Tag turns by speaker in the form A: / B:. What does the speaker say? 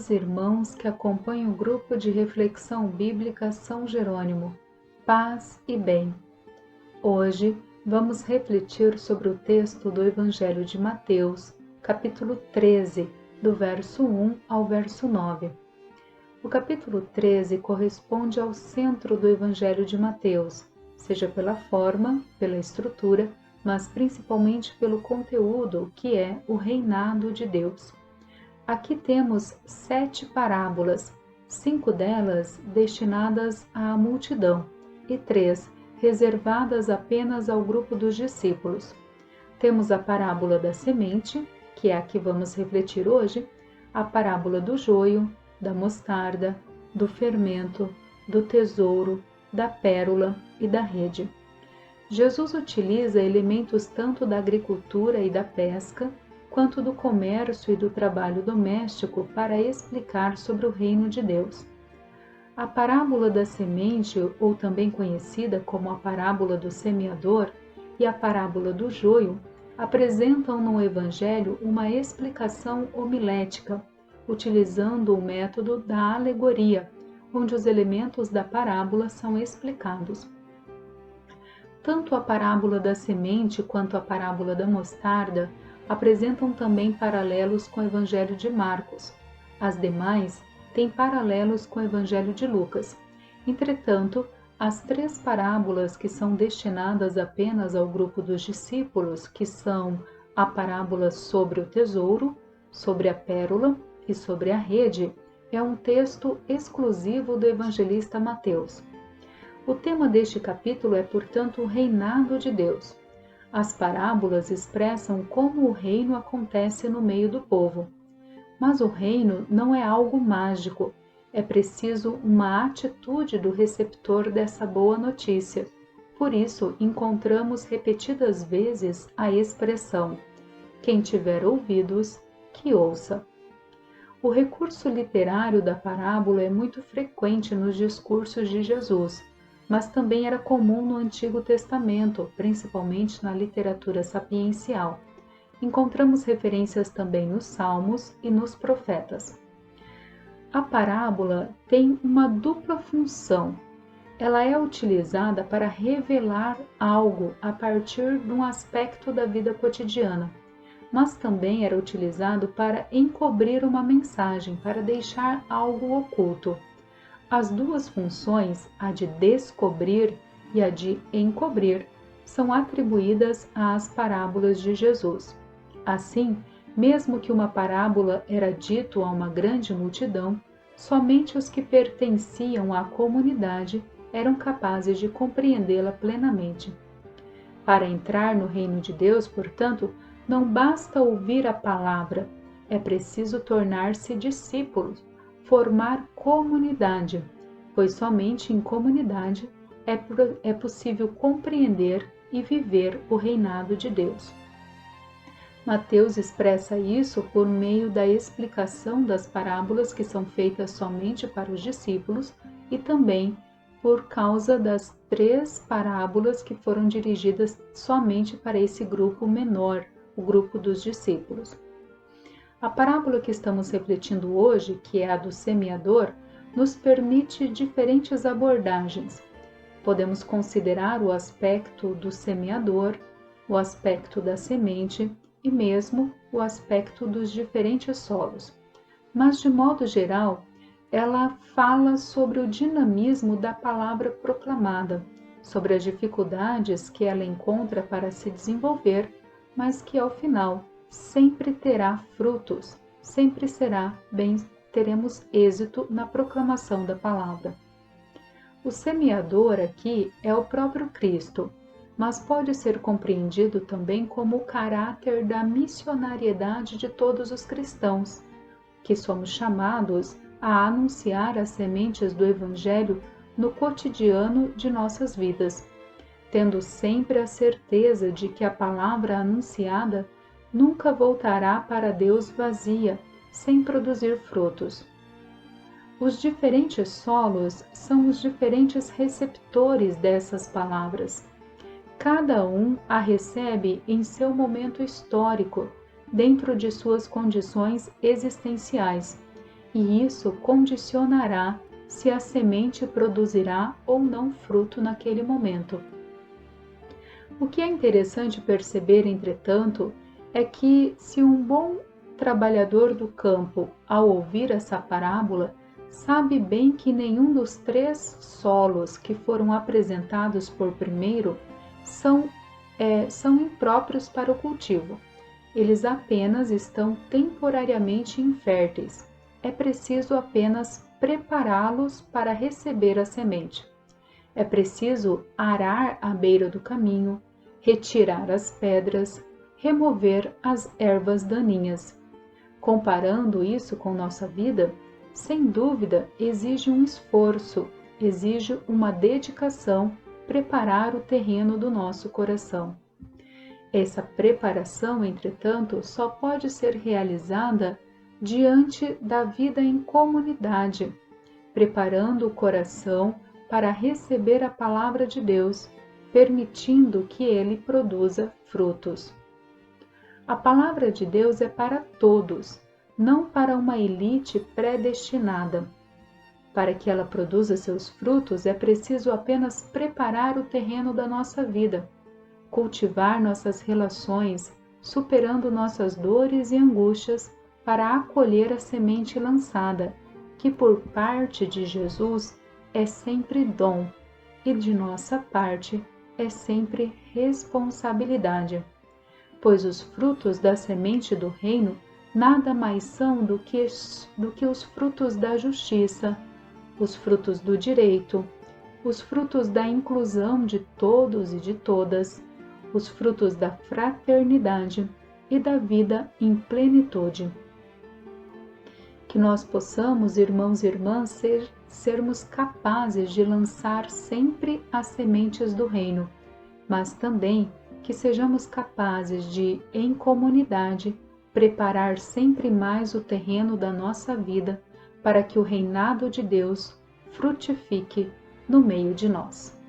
A: amados irmãos que acompanham o grupo de reflexão bíblica São Jerônimo, paz e bem. Hoje vamos refletir sobre o texto do Evangelho de Mateus, capítulo 13, do verso 1 ao verso 9. O capítulo 13 corresponde ao centro do Evangelho de Mateus, seja pela forma, pela estrutura, mas principalmente pelo conteúdo, que é o reinado de Deus. Aqui temos 7 parábolas, 5 delas destinadas à multidão e 3 reservadas apenas ao grupo dos discípulos. Temos a parábola da semente, que é a que vamos refletir hoje, a parábola do joio, da mostarda, do fermento, do tesouro, da pérola e da rede. Jesus utiliza elementos tanto da agricultura e da pesca, quanto do comércio e do trabalho doméstico para explicar sobre o reino de Deus. A parábola da semente, ou também conhecida como a parábola do semeador, e a parábola do joio, apresentam no Evangelho uma explicação homilética, utilizando o método da alegoria, onde os elementos da parábola são explicados. Tanto a parábola da semente quanto a parábola da mostarda apresentam também paralelos com o Evangelho de Marcos. As demais têm paralelos com o Evangelho de Lucas. Entretanto, as 3 parábolas que são destinadas apenas ao grupo dos discípulos, que são a parábola sobre o tesouro, sobre a pérola e sobre a rede, é um texto exclusivo do evangelista Mateus. O tema deste capítulo é, portanto, o reinado de Deus. As parábolas expressam como o reino acontece no meio do povo. Mas o reino não é algo mágico, é preciso uma atitude do receptor dessa boa notícia. Por isso, encontramos repetidas vezes a expressão: quem tiver ouvidos, que ouça. O recurso literário da parábola é muito frequente nos discursos de Jesus, mas também era comum no Antigo Testamento, principalmente na literatura sapiencial. Encontramos referências também nos Salmos e nos Profetas. A parábola tem uma dupla função. Ela é utilizada para revelar algo a partir de um aspecto da vida cotidiana, mas também era utilizado para encobrir uma mensagem, para deixar algo oculto. As duas funções, a de descobrir e a de encobrir, são atribuídas às parábolas de Jesus. Assim, mesmo que uma parábola era dito a uma grande multidão, somente os que pertenciam à comunidade eram capazes de compreendê-la plenamente. Para entrar no reino de Deus, portanto, não basta ouvir a palavra, é preciso tornar-se discípulos, formar comunidade, pois somente em comunidade é possível compreender e viver o reinado de Deus. Mateus expressa isso por meio da explicação das parábolas que são feitas somente para os discípulos e também por causa das 3 parábolas que foram dirigidas somente para esse grupo menor, o grupo dos discípulos. A parábola que estamos refletindo hoje, que é a do semeador, nos permite diferentes abordagens. Podemos considerar o aspecto do semeador, o aspecto da semente e mesmo o aspecto dos diferentes solos. Mas, de modo geral, ela fala sobre o dinamismo da palavra proclamada, sobre as dificuldades que ela encontra para se desenvolver, mas que ao final sempre terá frutos, sempre teremos êxito na proclamação da palavra. O semeador aqui é o próprio Cristo, mas pode ser compreendido também como o caráter da missionariedade de todos os cristãos, que somos chamados a anunciar as sementes do Evangelho no cotidiano de nossas vidas, tendo sempre a certeza de que a palavra anunciada nunca voltará para Deus vazia, sem produzir frutos. Os diferentes solos são os diferentes receptores dessas palavras. Cada um a recebe em seu momento histórico, dentro de suas condições existenciais, e isso condicionará se a semente produzirá ou não fruto naquele momento. O que é interessante perceber, entretanto, é que se um bom trabalhador do campo, ao ouvir essa parábola, sabe bem que nenhum dos 3 solos que foram apresentados por primeiro são impróprios para o cultivo. Eles apenas estão temporariamente inférteis. É preciso apenas prepará-los para receber a semente. É preciso arar à beira do caminho, retirar as pedras, remover as ervas daninhas. Comparando isso com nossa vida, sem dúvida exige um esforço, exige uma dedicação preparar o terreno do nosso coração. Essa preparação, entretanto, só pode ser realizada diante da vida em comunidade, preparando o coração para receber a palavra de Deus, permitindo que ele produza frutos. A palavra de Deus é para todos, não para uma elite predestinada. Para que ela produza seus frutos, é preciso apenas preparar o terreno da nossa vida, cultivar nossas relações, superando nossas dores e angústias para acolher a semente lançada, que por parte de Jesus é sempre dom e de nossa parte é sempre responsabilidade. Pois os frutos da semente do reino nada mais são do que os frutos da justiça, os frutos do direito, os frutos da inclusão de todos e de todas, os frutos da fraternidade e da vida em plenitude. Que nós possamos, irmãos e irmãs, sermos capazes de lançar sempre as sementes do reino, mas também que sejamos capazes de, em comunidade, preparar sempre mais o terreno da nossa vida para que o reinado de Deus frutifique no meio de nós.